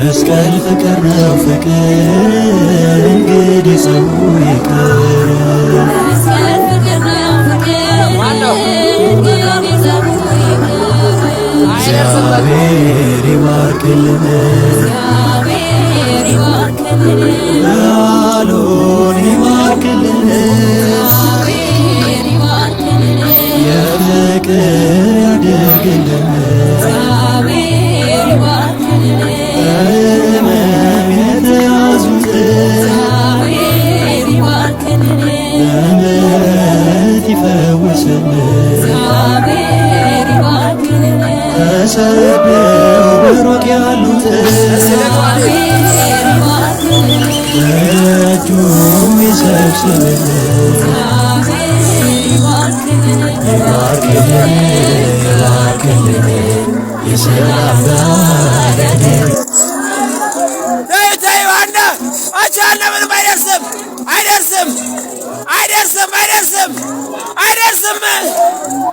መስቀል ፍቅር ነው ፍቅር እንግዲህ ሰው ይቅር እግዚአብሔር ይባርክልን ቃሉን ይባርክልን የፍቅር ያድርግልን በሕመም የተያዙትን በምሕረት ይፈውስልን ተሰደው በሩቅ ያሉትን በደጁ ይሰብስብልን ይባርክልን ይባርክልን የሰላም ባለቤት ተይ ዋና አቻለ ምንም አይደርስም አይደርስም አይደርስም አይደርስም አይደርስም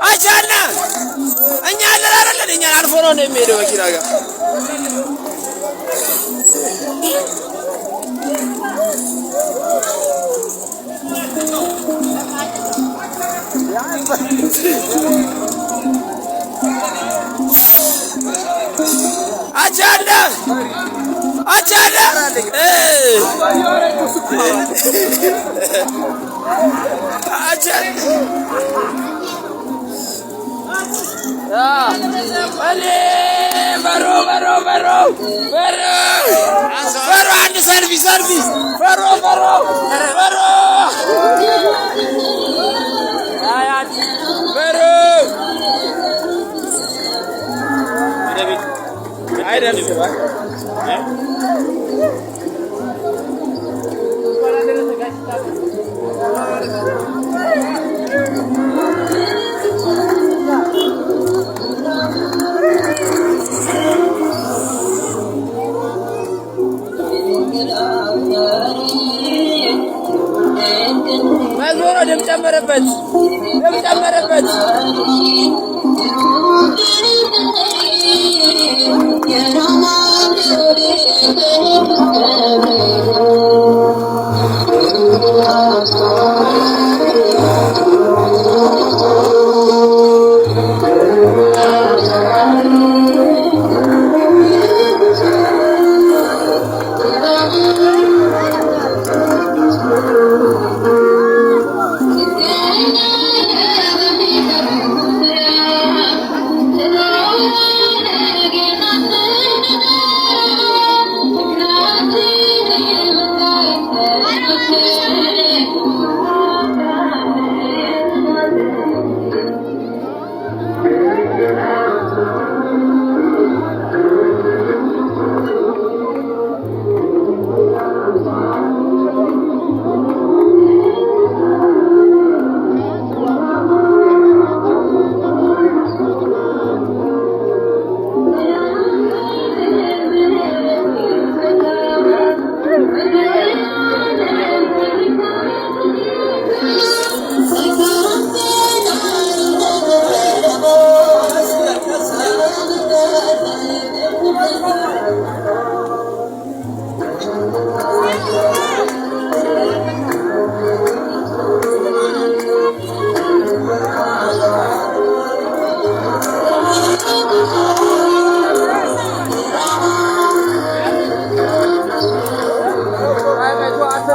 አቻለ እኛ አለን አይደለን እኛን አልፎ ነው የሚሄደው መኪና ጋር አቻለ አቻለ አቻለ በሮ በሮ በሮ በሮ በሮ አንድ ሰልፊ ሰልፊ በሮ በሮ በሮ በሮ አይደለም መዝሙሩ ደም ጨመረበት ደም ጨመረበት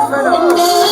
I